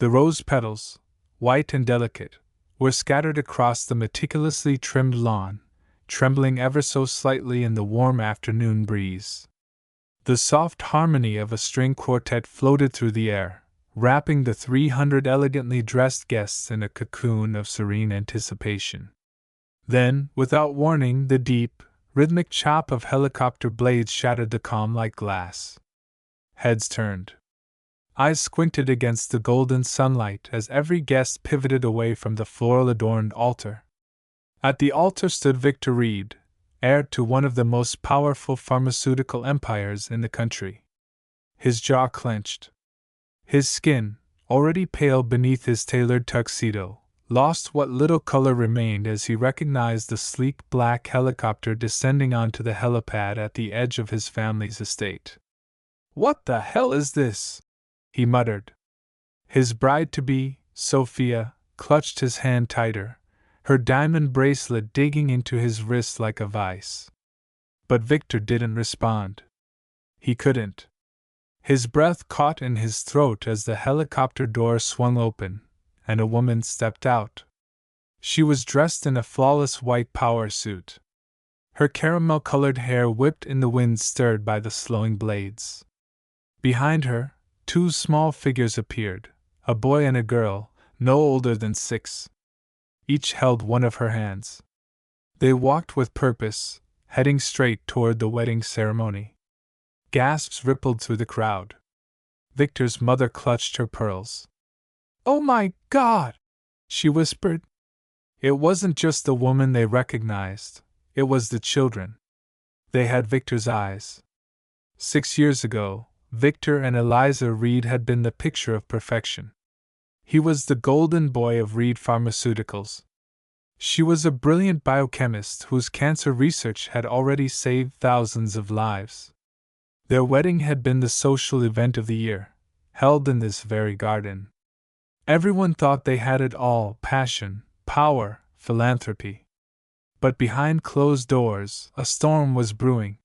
The rose petals, white and delicate, were scattered across the meticulously trimmed lawn, trembling ever so slightly in the warm afternoon breeze. The soft harmony of a string quartet floated through the air, wrapping the 300 elegantly dressed guests in a cocoon of serene anticipation. Then, without warning, the deep, rhythmic chop of helicopter blades shattered the calm like glass. Heads turned. Eyes squinted against the golden sunlight as every guest pivoted away from the floral-adorned altar. At the altar stood Victor Reed, heir to one of the most powerful pharmaceutical empires in the country. His jaw clenched. His skin, already pale beneath his tailored tuxedo, lost what little color remained as he recognized the sleek black helicopter descending onto the helipad at the edge of his family's estate. "What the hell is this?" he muttered. His bride-to-be, Sophia, clutched his hand tighter, her diamond bracelet digging into his wrist like a vice. But Victor didn't respond. He couldn't. His breath caught in his throat as the helicopter door swung open, and a woman stepped out. She was dressed in a flawless white power suit. Her caramel-colored hair whipped in the wind stirred by the slowing blades. Behind her, two small figures appeared, a boy and a girl, no older than 6. Each held one of her hands. They walked with purpose, heading straight toward the wedding ceremony. Gasps rippled through the crowd. Victor's mother clutched her pearls. "Oh my God!" she whispered. It wasn't just the woman they recognized, it was the children. They had Victor's eyes. 6 years ago, Victor and Eliza Reed had been the picture of perfection. He was the golden boy of Reed Pharmaceuticals. She was a brilliant biochemist whose cancer research had already saved thousands of lives. Their wedding had been the social event of the year, held in this very garden. Everyone thought they had it all: passion, power, philanthropy. But behind closed doors, a storm was brewing.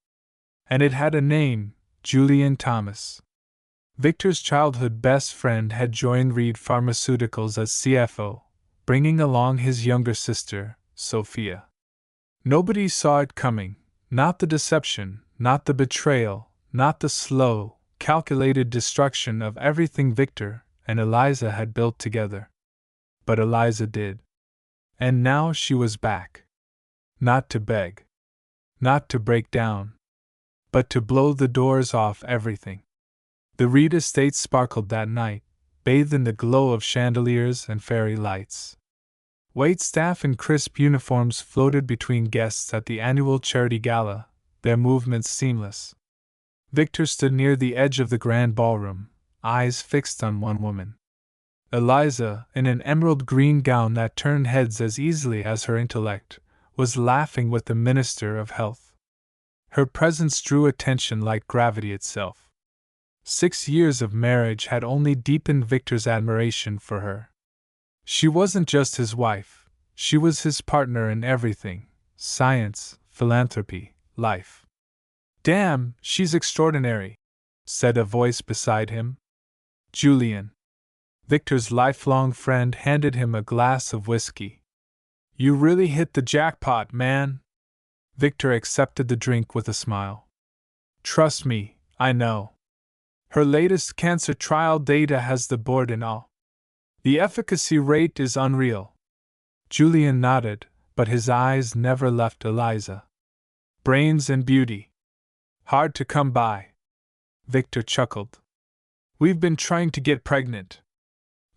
And it had a name: Julian Thomas. Victor's childhood best friend had joined Reed Pharmaceuticals as CFO, bringing along his younger sister, Sophia. Nobody saw it coming, not the deception, not the betrayal, not the slow, calculated destruction of everything Victor and Eliza had built together. But Eliza did. And now she was back. Not to beg. Not to break down. But to blow the doors off everything. The Reed estate sparkled that night, bathed in the glow of chandeliers and fairy lights. Waitstaff in crisp uniforms floated between guests at the annual charity gala, their movements seamless. Victor stood near the edge of the grand ballroom, eyes fixed on one woman. Eliza, in an emerald green gown that turned heads as easily as her intellect, was laughing with the Minister of Health. Her presence drew attention like gravity itself. 6 years of marriage had only deepened Victor's admiration for her. She wasn't just his wife, she was his partner in everything: science, philanthropy, life. "Damn, she's extraordinary," said a voice beside him. Julian, Victor's lifelong friend, handed him a glass of whiskey. "You really hit the jackpot, man." Victor accepted the drink with a smile. "Trust me, I know. Her latest cancer trial data has the board in awe. The efficacy rate is unreal." Julian nodded, but his eyes never left Eliza. "Brains and beauty. Hard to come by." Victor chuckled. "We've been trying to get pregnant.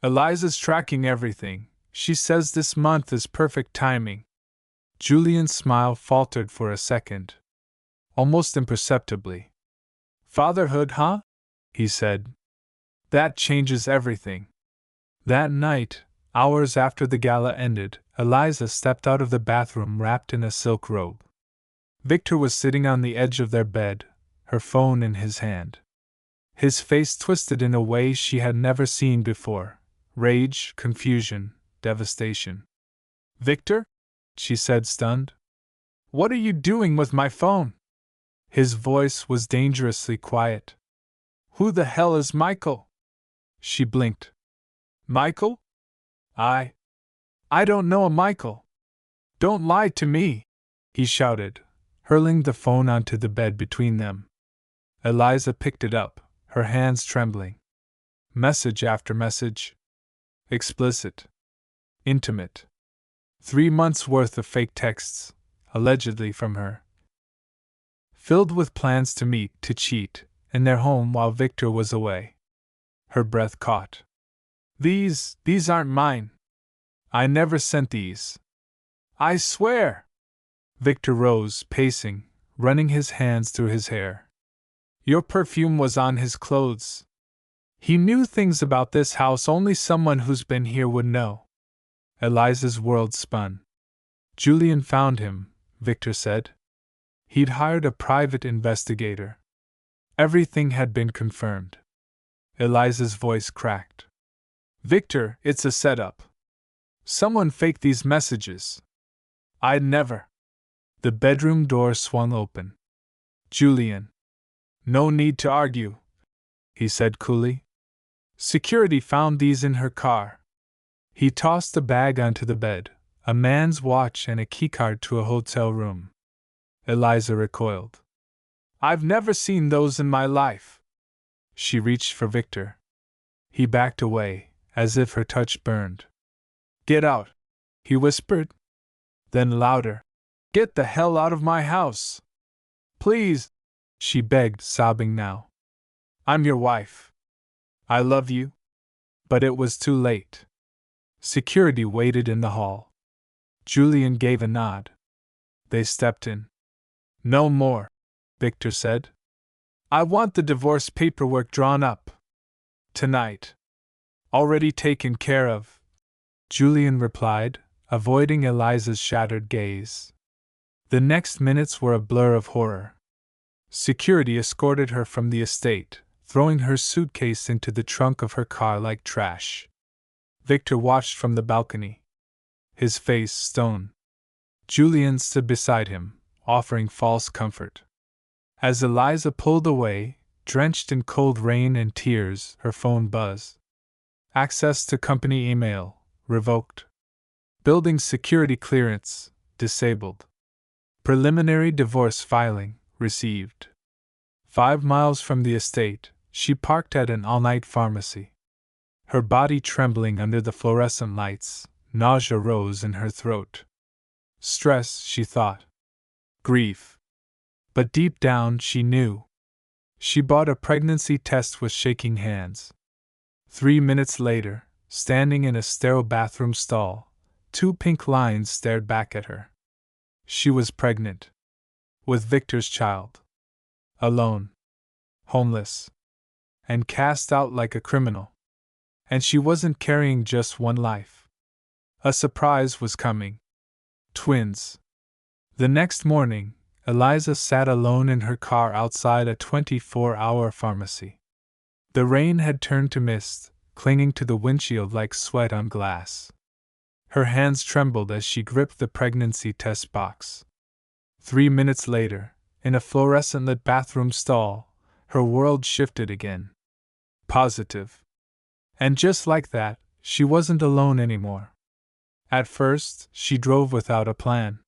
Eliza's tracking everything. She says this month is perfect timing." Julian's smile faltered for a second. Almost imperceptibly. "Fatherhood, huh?" he said. "That changes everything." That night, hours after the gala ended, Eliza stepped out of the bathroom wrapped in a silk robe. Victor was sitting on the edge of their bed, her phone in his hand. His face twisted in a way she had never seen before: rage, confusion, devastation. "Victor?" she said, stunned. "What are you doing with my phone?" His voice was dangerously quiet. "Who the hell is Michael?" She blinked. Michael? I don't know a Michael. Don't lie to me, he shouted, hurling the phone onto the bed between them. Eliza picked it up, her hands trembling. Message after message. Explicit. Intimate. 3 months' worth of fake texts, allegedly from her. Filled with plans to meet, to cheat, in their home while Victor was away. Her breath caught. These aren't mine. I never sent these. I swear! Victor rose, pacing, running his hands through his hair. Your perfume was on his clothes. He knew things about this house only someone who's been here would know. Eliza's world spun. Julian found him, Victor said. He'd hired a private investigator. Everything had been confirmed. Eliza's voice cracked. Victor, it's a setup. Someone faked these messages. I'd never. The bedroom door swung open. Julian. No need to argue, he said coolly. Security found these in her car. He tossed the bag onto the bed, a man's watch and a keycard to a hotel room. Eliza recoiled. I've never seen those in my life. She reached for Victor. He backed away, as if her touch burned. Get out, he whispered. Then louder. Get the hell out of my house. Please, she begged, sobbing now. I'm your wife. I love you. But it was too late. Security waited in the hall. Julian gave a nod. They stepped in. No more, Victor said. I want the divorce paperwork drawn up. Tonight. Already taken care of, Julian replied, avoiding Eliza's shattered gaze. The next minutes were a blur of horror. Security escorted her from the estate, throwing her suitcase into the trunk of her car like trash. Victor watched from the balcony, his face stone. Julian stood beside him, offering false comfort. As Eliza pulled away, drenched in cold rain and tears, her phone buzzed. Access to company email, revoked. Building security clearance, disabled. Preliminary divorce filing, received. 5 miles from the estate, she parked at an all-night pharmacy. Her body trembling under the fluorescent lights, nausea rose in her throat. Stress, she thought. Grief. But deep down she knew. She bought a pregnancy test with shaking hands. 3 minutes later, standing in a sterile bathroom stall, 2 pink lines stared back at her. She was pregnant. With Victor's child. Alone. Homeless. And cast out like a criminal. And she wasn't carrying just one life. A surprise was coming. Twins. The next morning, Eliza sat alone in her car outside a 24-hour pharmacy. The rain had turned to mist, clinging to the windshield like sweat on glass. Her hands trembled as she gripped the pregnancy test box. 3 minutes later, in a fluorescent-lit bathroom stall, her world shifted again. Positive. And just like that, she wasn't alone anymore. At first, she drove without a plan.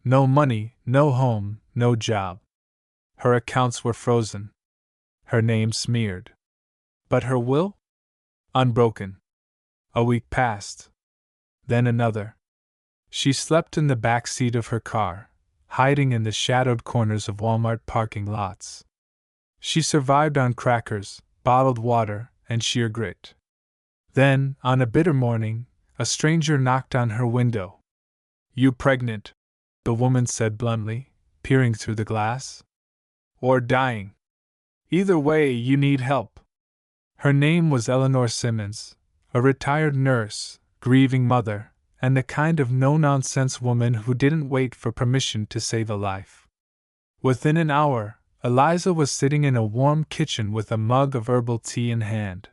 No money, no home, no job. Her accounts were frozen. Her name smeared. But her will? Unbroken. A week passed. Then another. She slept in the back seat of her car, hiding in the shadowed corners of Walmart parking lots. She survived on crackers, bottled water, and sheer grit. Then, on a bitter morning, a stranger knocked on her window. You pregnant? The woman said bluntly, peering through the glass. Or dying? Either way, you need help. Her name was Eleanor Simmons, a retired nurse, grieving mother, and the kind of no-nonsense woman who didn't wait for permission to save a life. Within an hour, Eliza was sitting in a warm kitchen with a mug of herbal tea in hand.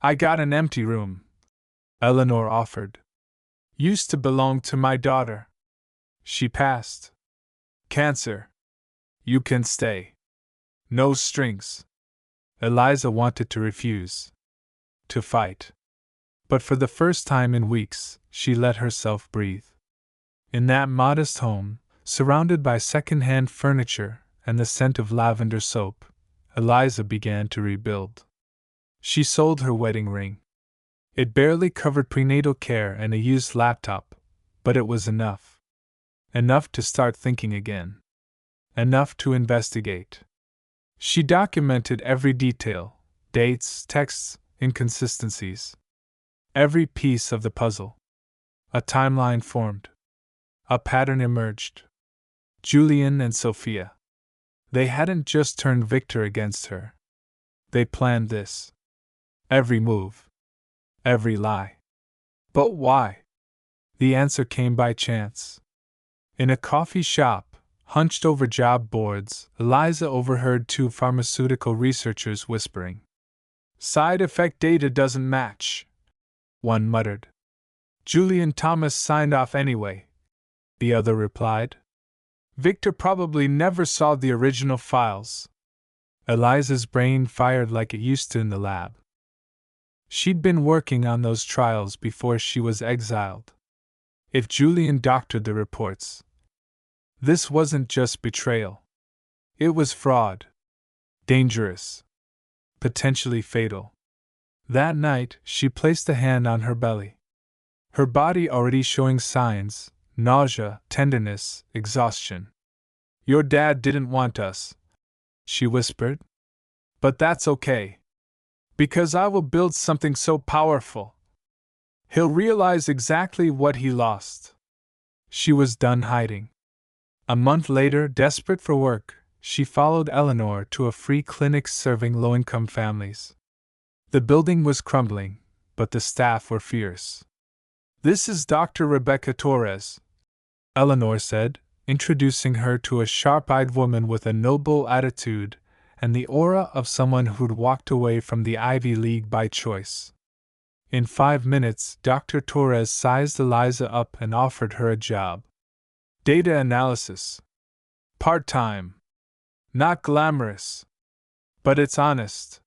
I got an empty room, Eleanor offered. Used to belong to my daughter. She passed. Cancer. You can stay. No strings. Eliza wanted to refuse. To fight. But for the first time in weeks, she let herself breathe. In that modest home, surrounded by second-hand furniture and the scent of lavender soap, Eliza began to rebuild. She sold her wedding ring. It barely covered prenatal care and a used laptop, but it was enough. Enough to start thinking again. Enough to investigate. She documented every detail, dates, texts, inconsistencies. Every piece of the puzzle. A timeline formed. A pattern emerged. Julian and Sophia. They hadn't just turned Victor against her. They planned this. Every move. Every lie. But why? The answer came by chance. In a coffee shop, hunched over job boards, Eliza overheard two pharmaceutical researchers whispering. Side effect data doesn't match, one muttered. Julian Thomas signed off anyway, the other replied. Victor probably never saw the original files. Eliza's brain fired like it used to in the lab. She'd been working on those trials before she was exiled. If Julian doctored the reports, this wasn't just betrayal. It was fraud. Dangerous. Potentially fatal. That night, she placed a hand on her belly. Her body already showing signs, nausea, tenderness, exhaustion. Your dad didn't want us, she whispered. But that's okay. Because I will build something so powerful. He'll realize exactly what he lost. She was done hiding. A month later, desperate for work, she followed Eleanor to a free clinic serving low-income families. The building was crumbling, but the staff were fierce. This is Dr. Rebecca Torres, Eleanor said, introducing her to a sharp-eyed woman with a noble attitude and the aura of someone who'd walked away from the Ivy League by choice. In 5 minutes, Dr. Torres sized Eliza up and offered her a job. Data analysis. Part-time. Not glamorous. But it's honest.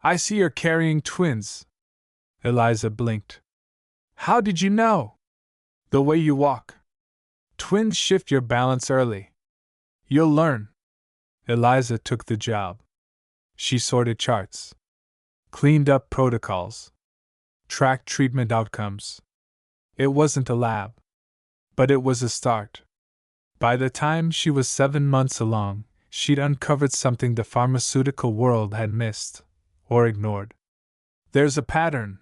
I see you're carrying twins. Eliza blinked. How did you know? The way you walk. Twins shift your balance early. You'll learn. Eliza took the job. She sorted charts. Cleaned up protocols. Tracked treatment outcomes. It wasn't a lab. But it was a start. By the time she was 7 months along, she'd uncovered something the pharmaceutical world had missed, or ignored. There's a pattern,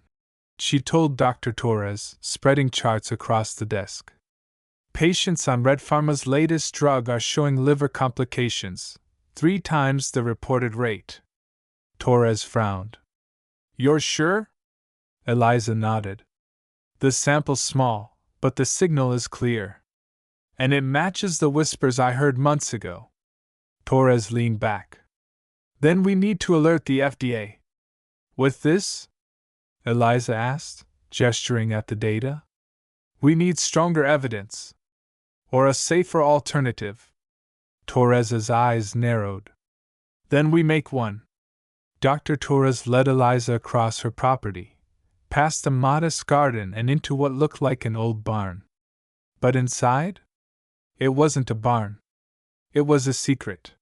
she told Dr. Torres, spreading charts across the desk. Patients on Red Pharma's latest drug are showing liver complications, 3 times the reported rate. Torres frowned. You're sure? Eliza nodded. The sample's small, but the signal is clear. And it matches the whispers I heard months ago. Torres leaned back. Then we need to alert the FDA. With this? Eliza asked, gesturing at the data. We need stronger evidence. Or a safer alternative. Torres's eyes narrowed. Then we make one. Dr. Torres led Eliza across her property, past a modest garden and into what looked like an old barn. But inside? It wasn't a barn. It was a secret.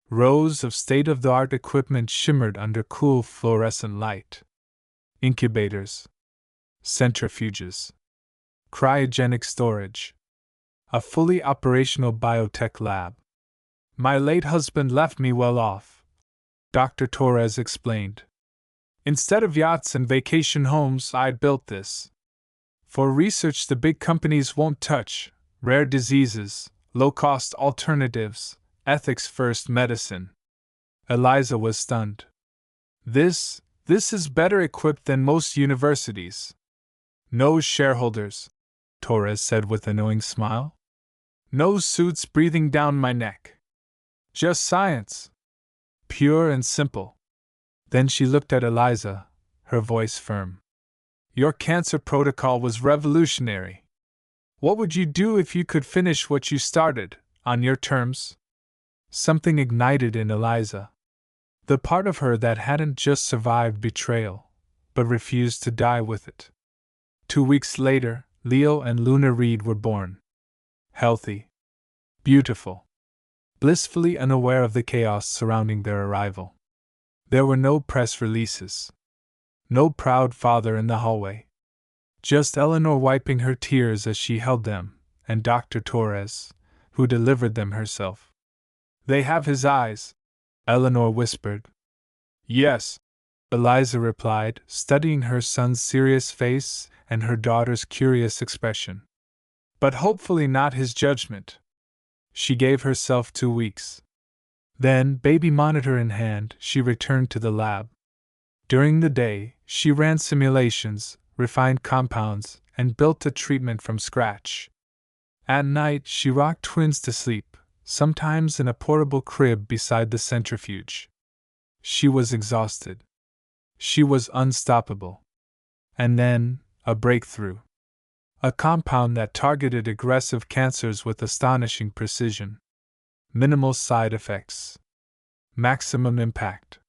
Rows of state-of-the-art equipment shimmered under cool fluorescent light. Incubators. Centrifuges. Cryogenic storage. A fully operational biotech lab. My late husband left me well off, Dr. Torres explained. Instead of yachts and vacation homes, I'd built this. For research the big companies won't touch, rare diseases, low-cost alternatives, ethics-first medicine. Eliza was stunned. This is better equipped than most universities. No shareholders, Torres said with a knowing smile. No suits breathing down my neck. Just science. Pure and simple. Then she looked at Eliza, her voice firm. Your cancer protocol was revolutionary. What would you do if you could finish what you started, on your terms? Something ignited in Eliza. The part of her that hadn't just survived betrayal, but refused to die with it. 2 weeks later, Leo and Luna Reed were born. Healthy, beautiful, blissfully unaware of the chaos surrounding their arrival. There were no press releases. No proud father in the hallway. Just Eleanor wiping her tears as she held them, and Dr. Torres, who delivered them herself. "They have his eyes," Eleanor whispered. "Yes," Eliza replied, studying her son's serious face and her daughter's curious expression. "But hopefully not his judgment." She gave herself 2 weeks. Then, baby monitor in hand, she returned to the lab. During the day, she ran simulations, refined compounds, and built a treatment from scratch. At night, she rocked twins to sleep, sometimes in a portable crib beside the centrifuge. She was exhausted. She was unstoppable. And then, a breakthrough. A compound that targeted aggressive cancers with astonishing precision. Minimal side effects. Maximum impact.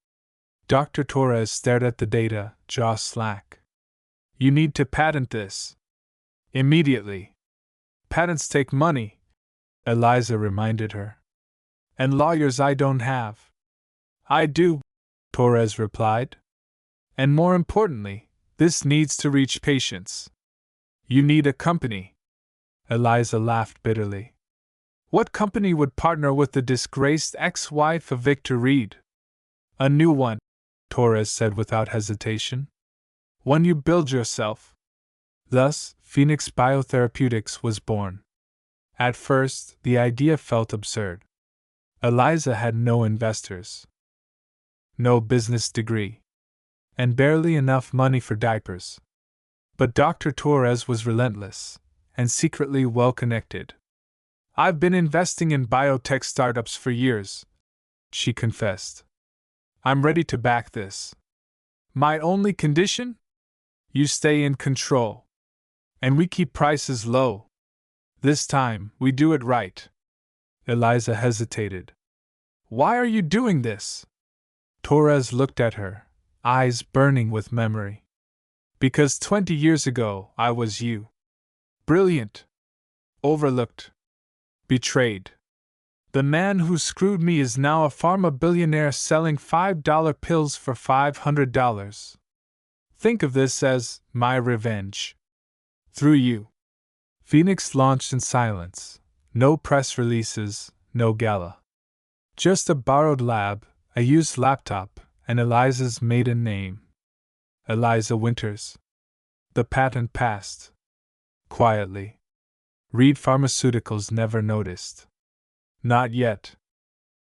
Dr. Torres stared at the data, jaw slack. "You need to patent this. Immediately. Patents take money," Eliza reminded her. "And lawyers I don't have." "I do," Torres replied. "And more importantly, this needs to reach patients. You need a company." Eliza laughed bitterly. "What company would partner with the disgraced ex-wife of Victor Reed?" "A new one," Torres said without hesitation. "One you build yourself." Thus, Phoenix Biotherapeutics was born. At first, the idea felt absurd. Eliza had no investors, no business degree, and barely enough money for diapers. But Dr. Torres was relentless, and secretly well-connected. "I've been investing in biotech startups for years," she confessed. "I'm ready to back this. My only condition? You stay in control. And we keep prices low. This time, we do it right." Eliza hesitated. "Why are you doing this?" Torres looked at her, eyes burning with memory. "Because 20 years ago, I was you. Brilliant. Overlooked. Betrayed. The man who screwed me is now a pharma billionaire selling $5 pills for $500. Think of this as my revenge. Through you." Phoenix launched in silence. No press releases, no gala. Just a borrowed lab, a used laptop, and Eliza's maiden name. Eliza Winters. The patent passed. Quietly. Reed Pharmaceuticals never noticed. Not yet.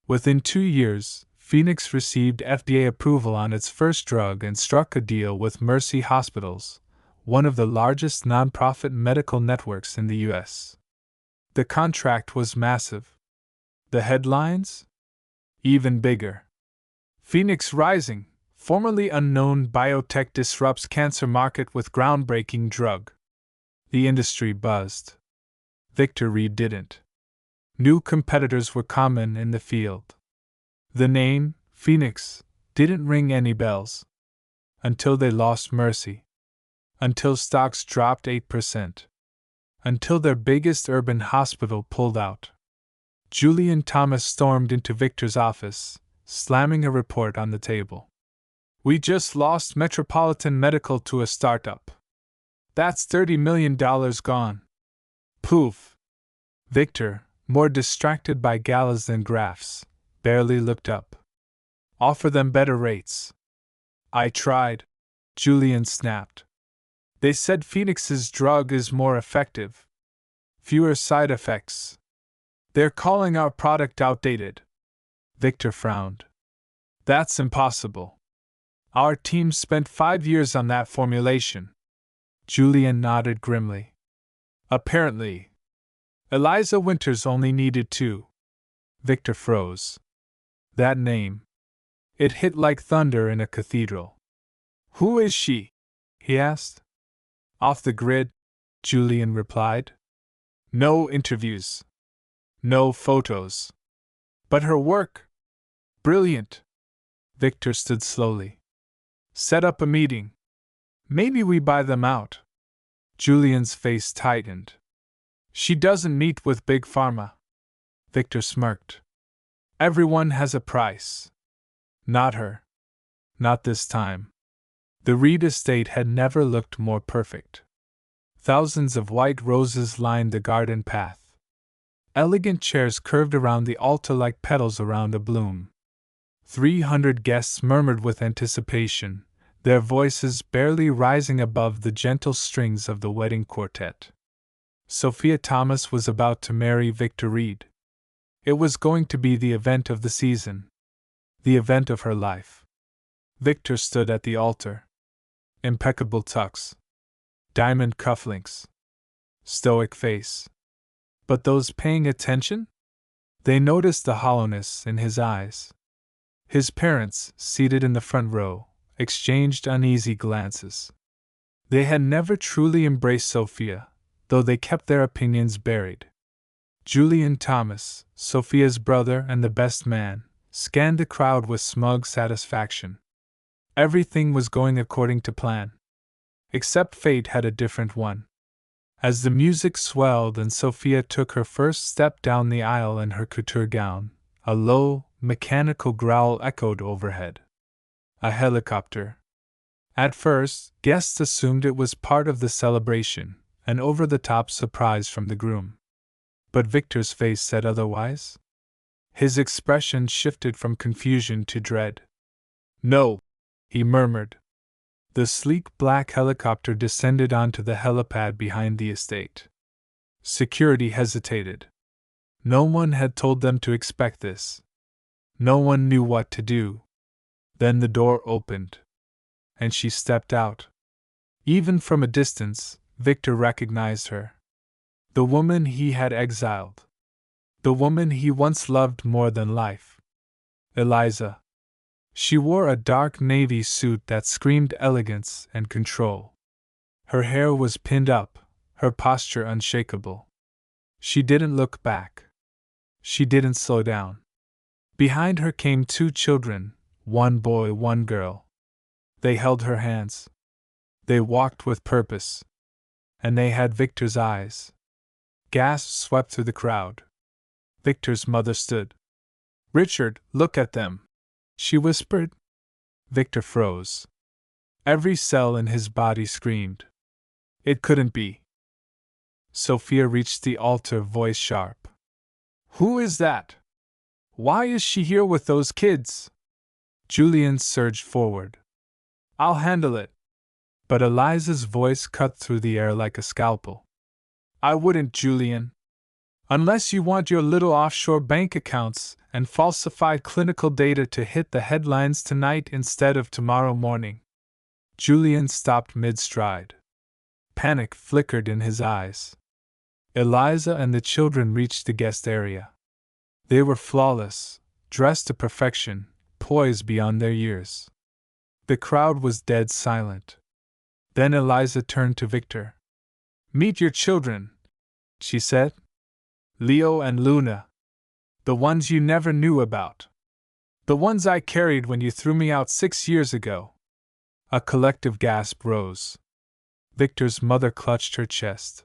Within 2 years, Phoenix received FDA approval on its first drug and struck a deal with Mercy Hospitals, one of the largest nonprofit medical networks in the U.S. The contract was massive. The headlines? Even bigger. "Phoenix Rising, formerly unknown biotech disrupts cancer market with groundbreaking drug." The industry buzzed. Victor Reed didn't. New competitors were common in the field. The name, Phoenix, didn't ring any bells. Until they lost Mercy. Until stocks dropped 8%. Until their biggest urban hospital pulled out. Julian Thomas stormed into Victor's office, slamming a report on the table. "We just lost Metropolitan Medical to a startup. That's $30 million gone." Poof! Victor, more distracted by galas than graphs, barely looked up. "Offer them better rates." "I tried," Julian snapped. "They said Phoenix's drug is more effective. Fewer side effects. They're calling our product outdated." Victor frowned. "That's impossible. Our team spent 5 years on that formulation." Julian nodded grimly. "Apparently. Eliza Winters only needed 2. Victor froze. That name. It hit like thunder in a cathedral. "Who is she?" he asked. "Off the grid," Julian replied. "No interviews. No photos. But her work? Brilliant." Victor stood slowly. "Set up a meeting." Maybe we buy them out. Julian's face tightened. She doesn't meet with Big Pharma. Victor smirked. Everyone has a price. Not her. Not this time. The Reed estate had never looked more perfect. Thousands of white roses lined the garden path. Elegant chairs curved around the altar like petals around a bloom. 300 guests murmured with anticipation, their voices barely rising above the gentle strings of the wedding quartet. Sophia Thomas was about to marry Victor Reed. It was going to be the event of the season. The event of her life. Victor stood at the altar. Impeccable tux. Diamond cufflinks. Stoic face. But those paying attention? They noticed the hollowness in his eyes. His parents, seated in the front row, exchanged uneasy glances. They had never truly embraced Sophia, though they kept their opinions buried. Julian Thomas, Sophia's brother and the best man, scanned the crowd with smug satisfaction. Everything was going according to plan. Except fate had a different one. As the music swelled and Sophia took her first step down the aisle in her couture gown, a low, mechanical growl echoed overhead. A helicopter. At first, guests assumed it was part of the celebration, an over-the-top surprise from the groom. But Victor's face said otherwise. His expression shifted from confusion to dread. No, he murmured. The sleek black helicopter descended onto the helipad behind the estate. Security hesitated. No one had told them to expect this. No one knew what to do. Then the door opened. And she stepped out. Even from a distance, Victor recognized her. The woman he had exiled. The woman he once loved more than life. Eliza. She wore a dark navy suit that screamed elegance and control. Her hair was pinned up, her posture unshakable. She didn't look back. She didn't slow down. Behind her came two children, one boy, one girl. They held her hands. They walked with purpose. And they had Victor's eyes. Gasps swept through the crowd. Victor's mother stood. "Richard, look at them," she whispered. Victor froze. Every cell in his body screamed. It couldn't be. Sophia reached the altar, voice sharp. "Who is that? Why is she here with those kids?" Julian surged forward. "I'll handle it." But Eliza's voice cut through the air like a scalpel. "I wouldn't, Julian. Unless you want your little offshore bank accounts and falsified clinical data to hit the headlines tonight instead of tomorrow morning." Julian stopped mid-stride. Panic flickered in his eyes. Eliza and the children reached the guest area. They were flawless, dressed to perfection, poised beyond their years. The crowd was dead silent. Then Eliza turned to Victor. "Meet your children," she said. "Leo and Luna. The ones you never knew about. The ones I carried when you threw me out 6 years ago." A collective gasp rose. Victor's mother clutched her chest.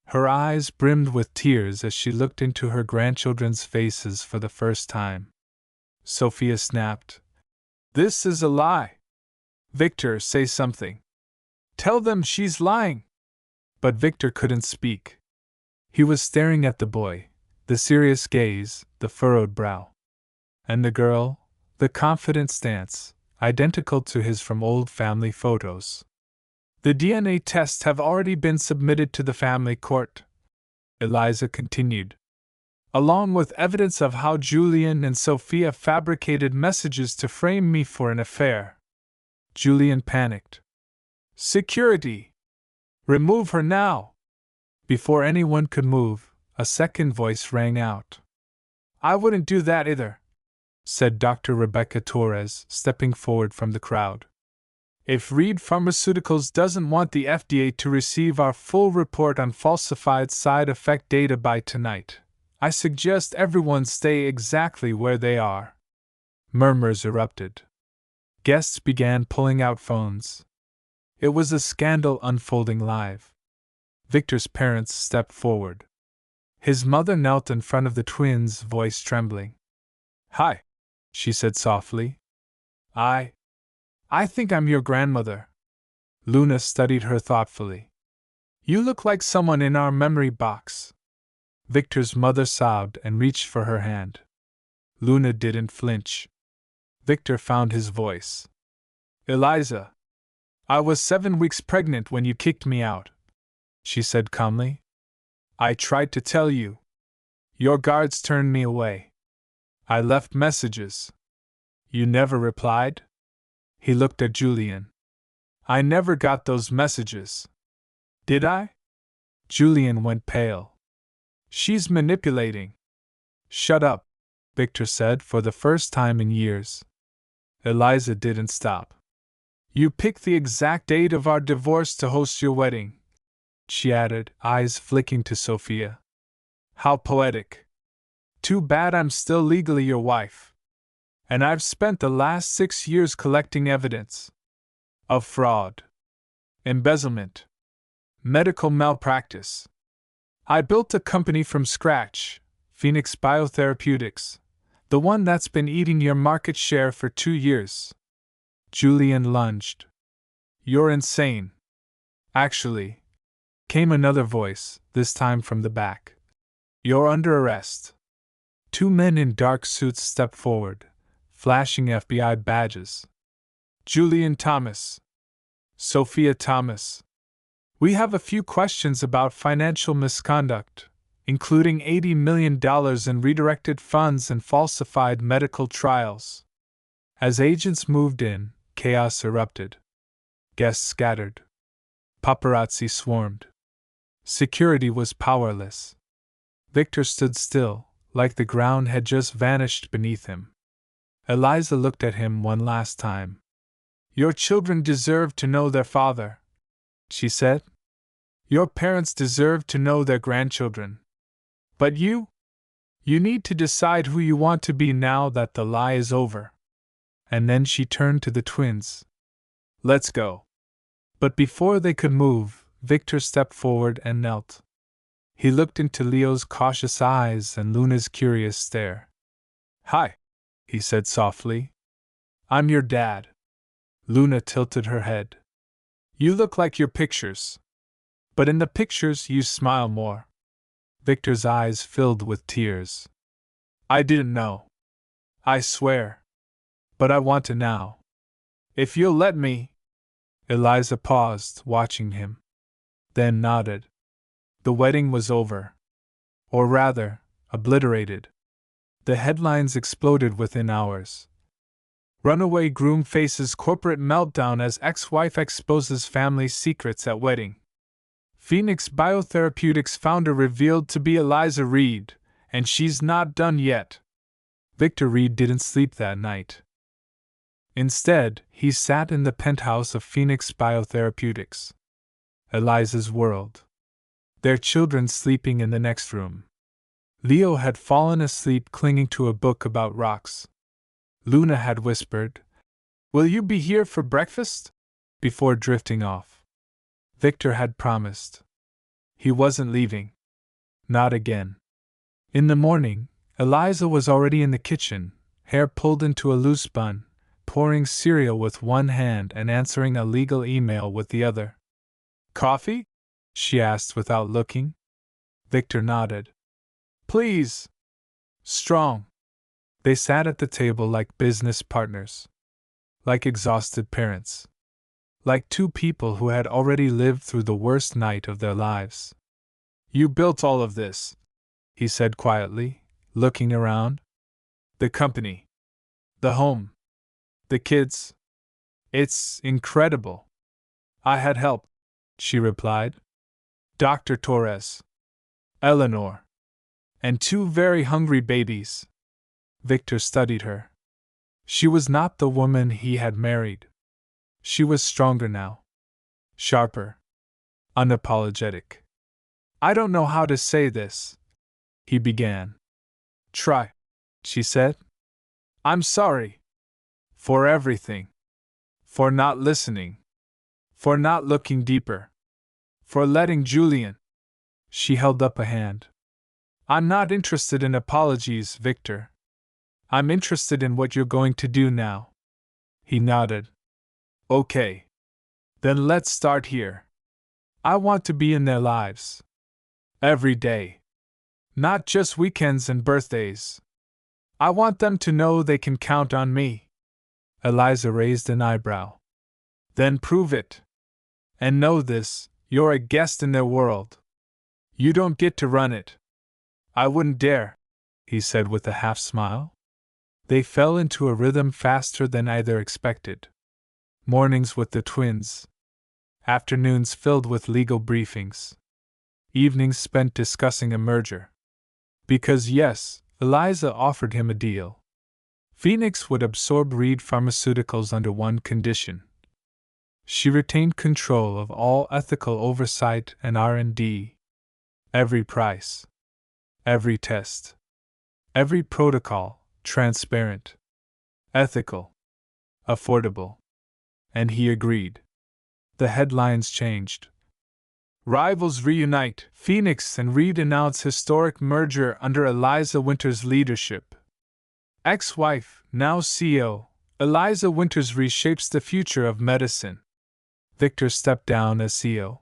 Her eyes brimmed with tears as she looked into her grandchildren's faces for the first time. Sophia snapped. "This is a lie. Victor, say something. Tell them she's lying." But Victor couldn't speak. He was staring at the boy, the serious gaze, the furrowed brow. And the girl, the confident stance, identical to his from old family photos. "The DNA tests have already been submitted to the family court," Eliza continued, "along with evidence of how Julian and Sophia fabricated messages to frame me for an affair." Julian panicked. "Security! Remove her now!" Before anyone could move, a second voice rang out. "I wouldn't do that either," said Dr. Rebecca Torres, stepping forward from the crowd. "If Reed Pharmaceuticals doesn't want the FDA to receive our full report on falsified side effect data by tonight, I suggest everyone stay exactly where they are." Murmurs erupted. Guests began pulling out phones. It was a scandal unfolding live. Victor's parents stepped forward. His mother knelt in front of the twins, voice trembling. "Hi," she said softly. I think I'm your grandmother." Luna studied her thoughtfully. "You look like someone in our memory box." Victor's mother sobbed and reached for her hand. Luna didn't flinch. Victor found his voice. "Eliza, I was 7 weeks pregnant when you kicked me out," she said calmly. "I tried to tell you. Your guards turned me away. I left messages. You never replied?" He looked at Julian. "I never got those messages. Did I?" Julian went pale. "She's manipulating." "Shut up," Victor said for the first time in years. Eliza didn't stop. "You picked the exact date of our divorce to host your wedding," she added, eyes flicking to Sophia. "How poetic. Too bad I'm still legally your wife. And I've spent the last 6 years collecting evidence of fraud, embezzlement, medical malpractice. I built a company from scratch, Phoenix Biotherapeutics, the one that's been eating your market share for 2 years. Julian lunged. "You're insane." "Actually," came another voice, this time from the back. "You're under arrest." 2 men in dark suits stepped forward, flashing FBI badges. "Julian Thomas. Sophia Thomas. We have a few questions about financial misconduct, including $80 million in redirected funds and falsified medical trials." As agents moved in, chaos erupted. Guests scattered. Paparazzi swarmed. Security was powerless. Victor stood still, like the ground had just vanished beneath him. Eliza looked at him one last time. "Your children deserve to know their father," she said. "Your parents deserve to know their grandchildren. But you need to decide who you want to be now that the lie is over." And then she turned to the twins. "Let's go." But before they could move, Victor stepped forward and knelt. He looked into Leo's cautious eyes and Luna's curious stare. "Hi," he said softly. "I'm your dad." Luna tilted her head. "You look like your pictures. But in the pictures you smile more." Victor's eyes filled with tears. "I didn't know. I swear. But I want to now. If you'll let me." Eliza paused, watching him. Then nodded. The wedding was over. Or rather, obliterated. The headlines exploded within hours. "Runaway groom faces corporate meltdown as ex-wife exposes family secrets at wedding." Phoenix Biotherapeutics founder revealed to be Eliza Reed, and she's not done yet. Victor Reed didn't sleep that night. Instead, he sat in the penthouse of Phoenix Biotherapeutics. Eliza's world. Their children sleeping in the next room. Leo had fallen asleep clinging to a book about rocks. Luna had whispered, "Will you be here for breakfast?" before drifting off. Victor had promised. He wasn't leaving. Not again. In the morning, Eliza was already in the kitchen, hair pulled into a loose bun, pouring cereal with one hand and answering a legal email with the other. "Coffee?" she asked without looking. Victor nodded. "Please." "Strong." They sat at the table like business partners. Like exhausted parents. Like 2 people who had already lived through the worst night of their lives. "You built all of this," he said quietly, looking around. "The company. The home. The kids. It's incredible." "I had help," she replied. "Dr. Torres. Eleanor. And 2 very hungry babies." Victor studied her. She was not the woman he had married. She was stronger now. Sharper. Unapologetic. "I don't know how to say this," he began. "Try," she said. "I'm sorry. For everything. For not listening. For not looking deeper. For letting Julian. She held up a hand. I'm not interested in apologies, Victor. I'm interested in what you're going to do now. He nodded. Okay. Then let's start here. I want to be in their lives. Every day. Not just weekends and birthdays. I want them to know they can count on me. Eliza raised an eyebrow. Then prove it. And know this, you're a guest in their world. You don't get to run it. I wouldn't dare, he said with a half smile. They fell into a rhythm faster than either expected. Mornings with the twins. Afternoons filled with legal briefings. Evenings spent discussing a merger. Because yes, Eliza offered him a deal. Phoenix would absorb Reed Pharmaceuticals under one condition. She retained control of all ethical oversight and R&D. Every price. Every test. Every protocol, transparent. Ethical. Affordable. And he agreed. The headlines changed. Rivals reunite. Phoenix and Reed announce historic merger under Eliza Winters' leadership. Ex-wife, now CEO, Eliza Winters reshapes the future of medicine. Victor stepped down as CEO.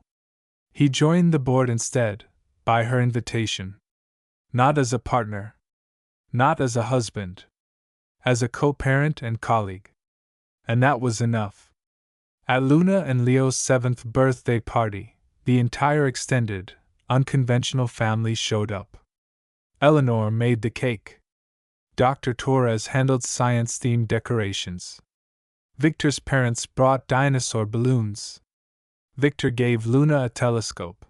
He joined the board instead, by her invitation. Not as a partner. Not as a husband. As a co-parent and colleague. And that was enough. At Luna and Leo's 7th birthday party, the entire extended, unconventional family showed up. Eleanor made the cake. Dr. Torres handled science-themed decorations. Victor's parents brought dinosaur balloons. Victor gave Luna a telescope.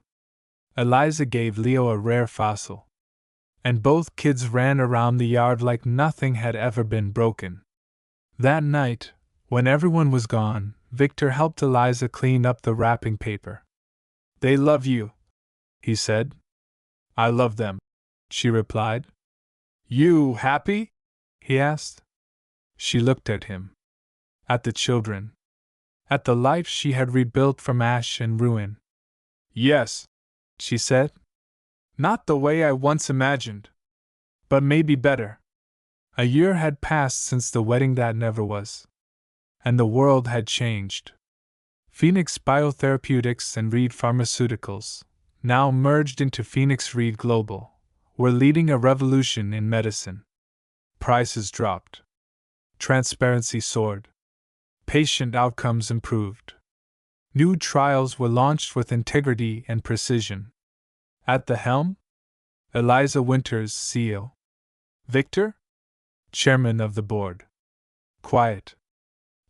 Eliza gave Leo a rare fossil. And both kids ran around the yard like nothing had ever been broken. That night, when everyone was gone, Victor helped Eliza clean up the wrapping paper. They love you, he said. I love them, she replied. You happy? He asked. She looked at him. At the children. At the life she had rebuilt from ash and ruin. Yes, she said. Not the way I once imagined. But maybe better. A year had passed since the wedding that never was. And the world had changed. Phoenix Biotherapeutics and Reed Pharmaceuticals, now merged into Phoenix Reed Global, were leading a revolution in medicine. Prices dropped. Transparency soared. Patient outcomes improved. New trials were launched with integrity and precision. At the helm? Eliza Winters, CEO. Victor? Chairman of the board. Quiet.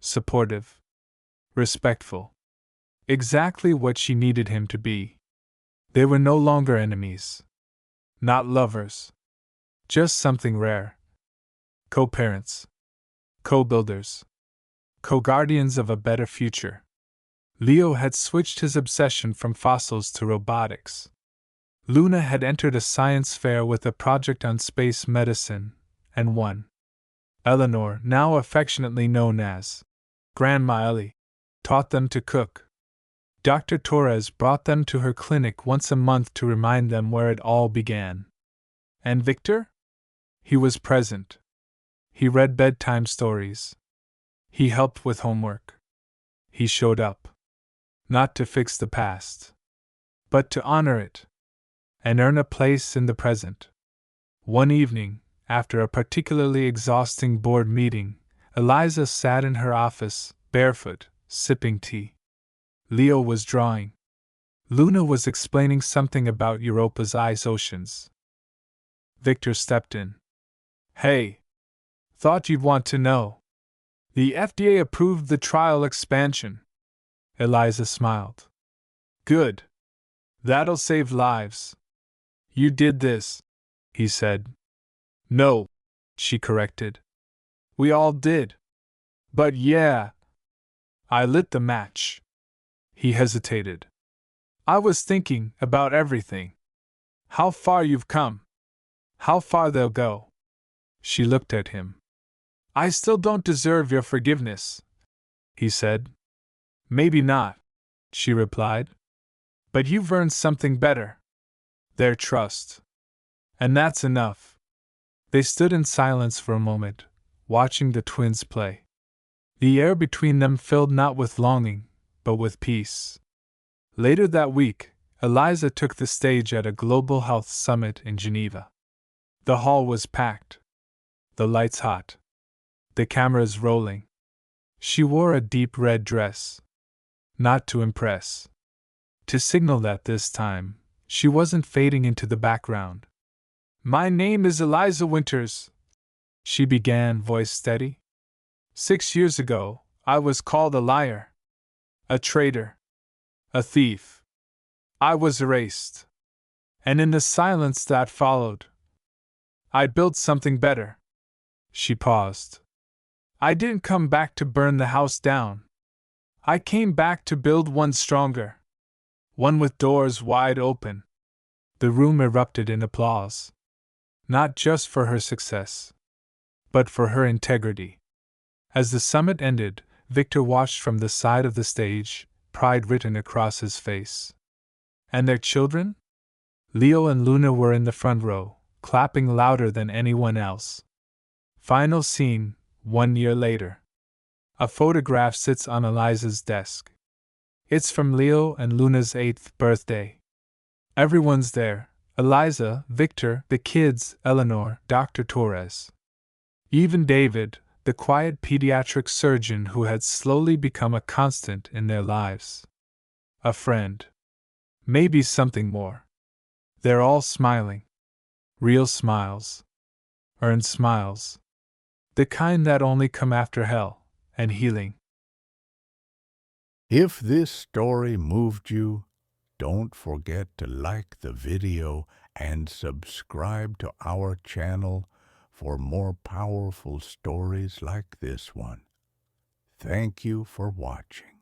Supportive. Respectful. Exactly what she needed him to be. They were no longer enemies. Not lovers. Just something rare. Co-parents. Co-builders. Co-guardians of a better future. Leo had switched his obsession from fossils to robotics. Luna had entered a science fair with a project on space medicine, and won. Eleanor, now affectionately known as Grandma Ellie, taught them to cook. Dr. Torres brought them to her clinic once a month to remind them where it all began. And Victor? He was present. He read bedtime stories. He helped with homework. He showed up. Not to fix the past, but to honor it, and earn a place in the present. One evening, after a particularly exhausting board meeting, Eliza sat in her office, barefoot, sipping tea. Leo was drawing. Luna was explaining something about Europa's ice oceans. Victor stepped in. Hey! Thought you'd want to know. The FDA approved the trial expansion. Eliza smiled. Good. That'll save lives. You did this, he said. No, she corrected. We all did. But yeah. I lit the match. He hesitated. I was thinking about everything. How far you've come. How far they'll go. She looked at him. I still don't deserve your forgiveness, he said. Maybe not. she replied. But you've earned something better: their trust. And that's enough. They stood in silence for a moment, watching the twins play. The air between them filled not with longing, but with peace. Later that week, Eliza took the stage at a global health summit in Geneva. The hall was packed, the lights hot, the cameras rolling. She wore a deep red dress. Not to impress. To signal that this time, she wasn't fading into the background. My name is Eliza Winters, she began, voice steady. 6 years ago, I was called a liar, a traitor, a thief. I was erased. And in the silence that followed, I built something better. She paused. I didn't come back to burn the house down. I came back to build one stronger. One with doors wide open. The room erupted in applause. Not just for her success, but for her integrity. As the summit ended, Victor watched from the side of the stage, pride written across his face. And their children? Leo and Luna were in the front row, clapping louder than anyone else. Final scene, 1 year later. A photograph sits on Eliza's desk. It's from Leo and Luna's 8th birthday. Everyone's there: Eliza, Victor, the kids, Eleanor, Dr. Torres. Even David, the quiet pediatric surgeon who had slowly become a constant in their lives. A friend. Maybe something more. They're all smiling. Real smiles. Earned smiles. The kind that only come after hell and healing. If this story moved you, don't forget to like the video and subscribe to our channel for more powerful stories like this one. Thank you for watching.